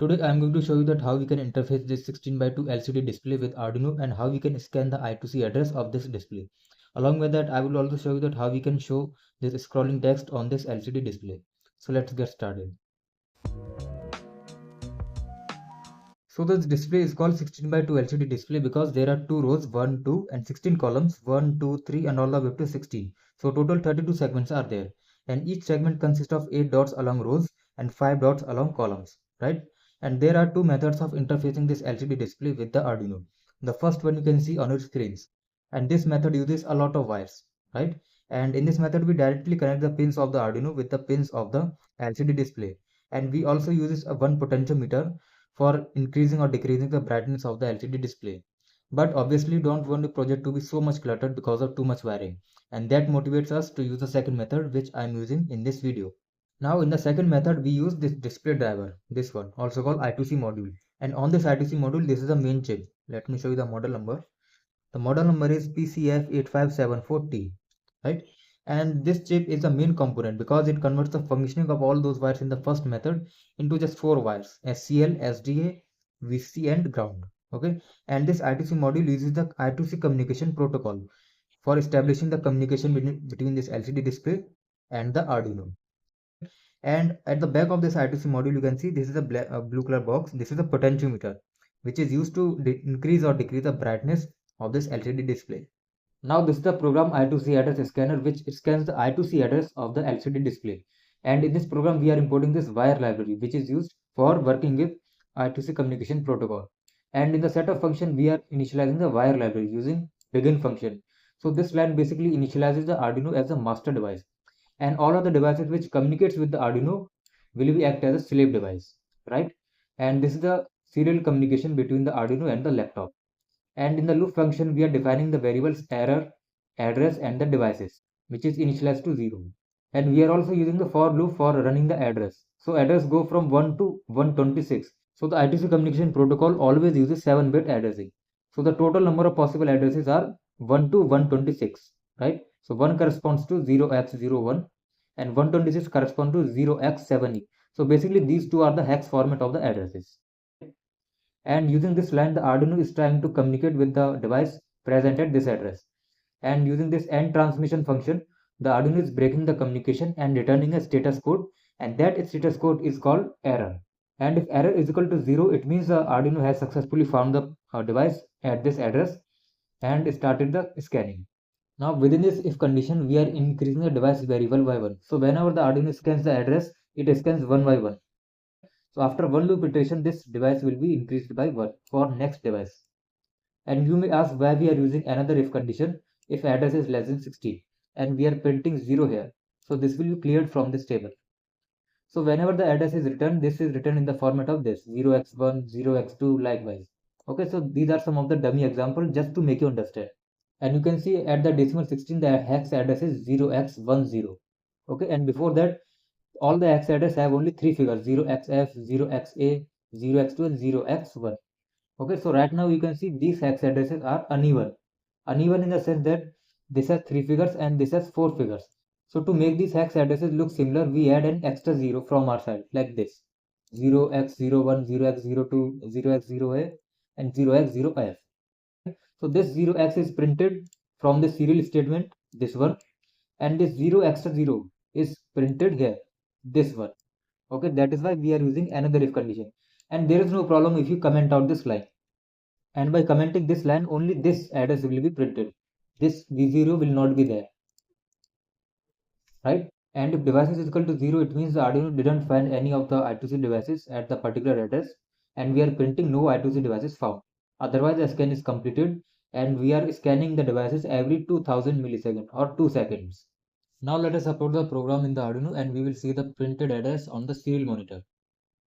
Today I am going to show you that how we can interface this 16:2 LCD display with Arduino and how we can scan the I2C address of this display. Along with that, I will also show you that how we can show this scrolling text on this LCD display. So let's get started. So this display is called 16:2 LCD display because there are 2 rows, 1, 2 and 16 columns, 1, 2, 3 and all the way up to 16. So total 32 segments are there, and each segment consists of 8 dots along rows and 5 dots along columns, right? And there are 2 methods of interfacing this LCD display with the Arduino. The first one you can see on your screens, and this method uses a lot of wires, right? And in this method we directly connect the pins of the Arduino with the pins of the LCD display, and we also uses a one potentiometer for increasing or decreasing the brightness of the LCD display. But obviously don't want the project to be so much cluttered because of too much wiring, and that motivates us to use the second method which I am using in this video. Now in the second method we use this display driver, this one also called I2C module, and on this I2C module this is the main chip. Let me show you the model number. The model number is PCF85740, right? And this chip is the main component because it converts the functioning of all those wires in the first method into just 4 wires: SCL, SDA, VC and ground. Okay, and this I2C module uses the I2C communication protocol for establishing the communication between this LCD display and the Arduino. And at the back of this I2C module you can see this is a blue color box. This is a potentiometer which is used to increase or decrease the brightness of this LCD display. Now this is the program I2C address scanner which scans the I2C address of the LCD display, and in this program we are importing this wire library which is used for working with I2C communication protocol. And in the setup function we are initializing the wire library using begin function. So this line basically initializes the Arduino as a master device, and all of the devices which communicates with the Arduino will be act as a slave device, right? And this is the serial communication between the Arduino and the laptop. And in the loop function we are defining the variables error, address and the devices, which is initialized to 0. And we are also using the for loop for running the address. So address go from 1 to 126. So the I2C communication protocol always uses 7-bit addressing. So the total number of possible addresses are 1 to 126, right? So 1 corresponds to 0x01 and 126 corresponds to 0x7e. So basically these two are the hex format of the addresses. And using this line the Arduino is trying to communicate with the device present at this address. And using this end transmission function the Arduino is breaking the communication and returning a status code, and that status code is called error. And if error is equal to 0, it means the Arduino has successfully found the device at this address and started the scanning. Now within this if condition we are increasing the device variable by 1. So whenever the Arduino scans the address, it scans 1 by 1. So after one loop iteration this device will be increased by 1 for next device. And you may ask why we are using another if condition if address is less than 16, and we are printing 0 here. So this will be cleared from this table. So whenever the address is written, this is written in the format of this 0x1, 0x2 likewise. Okay, so these are some of the dummy examples just to make you understand. And you can see at the decimal 16 the hex address is 0x10. Okay, and before that all the hex address have only 3 figures: 0xf, 0xa, 0x2 and 0x1. Okay, so right now you can see these hex addresses are uneven. Uneven in the sense that this has 3 figures and this has 4 figures. So to make these hex addresses look similar, we add an extra 0 from our side like this: 0x01, 0x02, 0x0a and 0x0f. So this 0x is printed from the serial statement, this one, and this 0 extra 0 is printed here, this one. Okay, that is why we are using another if condition. And there is no problem if you comment out this line. And by commenting this line, only this address will be printed. This V0 will not be there, right? And if device is equal to 0, it means the Arduino didn't find any of the I2C devices at the particular address, and we are printing no I2C devices found. Otherwise the scan is completed, and we are scanning the devices every 2000 milliseconds or 2 seconds. Now let us upload the program in the Arduino and we will see the printed address on the serial monitor.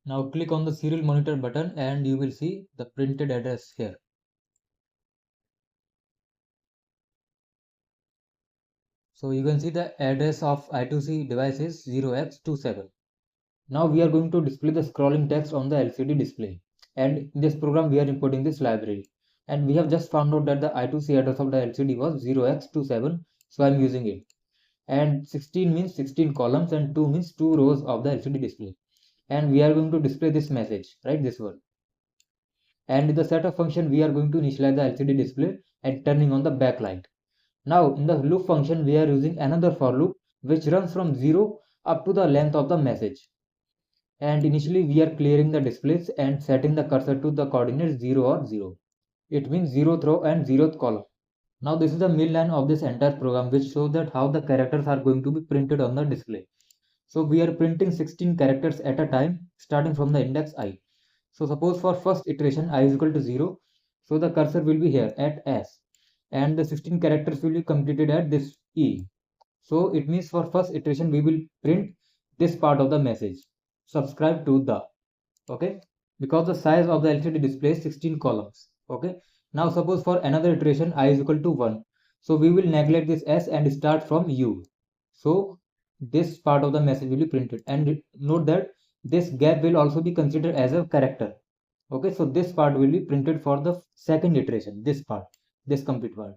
Now click on the serial monitor button and you will see the printed address here. So you can see the address of I2C device is 0x27. Now we are going to display the scrolling text on the LCD display, and in this program we are importing this library, and we have just found out that the I2C address of the LCD was 0x27, so I am using it. And 16 means 16 columns and 2 means 2 rows of the LCD display. and we are going to display this message, right, this one. And in the setup function, we are going to initialize the LCD display and turning on the backlight. Now in the loop function, we are using another for loop which runs from 0 up to the length of the message. And initially we are clearing the displays and setting the cursor to the coordinates 0 or 0. It means 0th row and 0th column. Now this is the main line of this entire program, which shows that how the characters are going to be printed on the display. So we are printing 16 characters at a time, starting from the index I. So suppose for first iteration I is equal to 0, so the cursor will be here at S, and the 16 characters will be completed at this E. So it means for first iteration we will print this part of the message, subscribe to the, okay, because the size of the LCD display is 16 columns. Okay, now suppose for another iteration I is equal to 1, so we will neglect this S and start from U. So this part of the message will be printed, and note that this gap will also be considered as a character. Okay, so this part will be printed for the second iteration, this part, this complete part.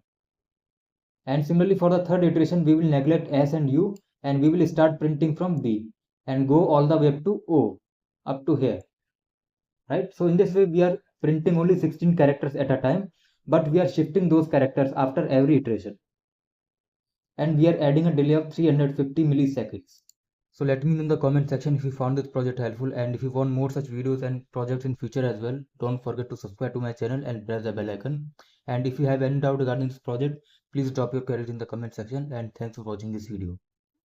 And similarly for the third iteration, we will neglect S and U, and we will start printing from B and go all the way up to O, up to here, right? So in this way we are printing only 16 characters at a time, but we are shifting those characters after every iteration, and we are adding a delay of 350 milliseconds. So let me know in the comment section if you found this project helpful, and if you want more such videos and projects in future as well, don't forget to subscribe to my channel and press the bell icon. And if you have any doubt regarding this project, please drop your queries in the comment section, and thanks for watching this video.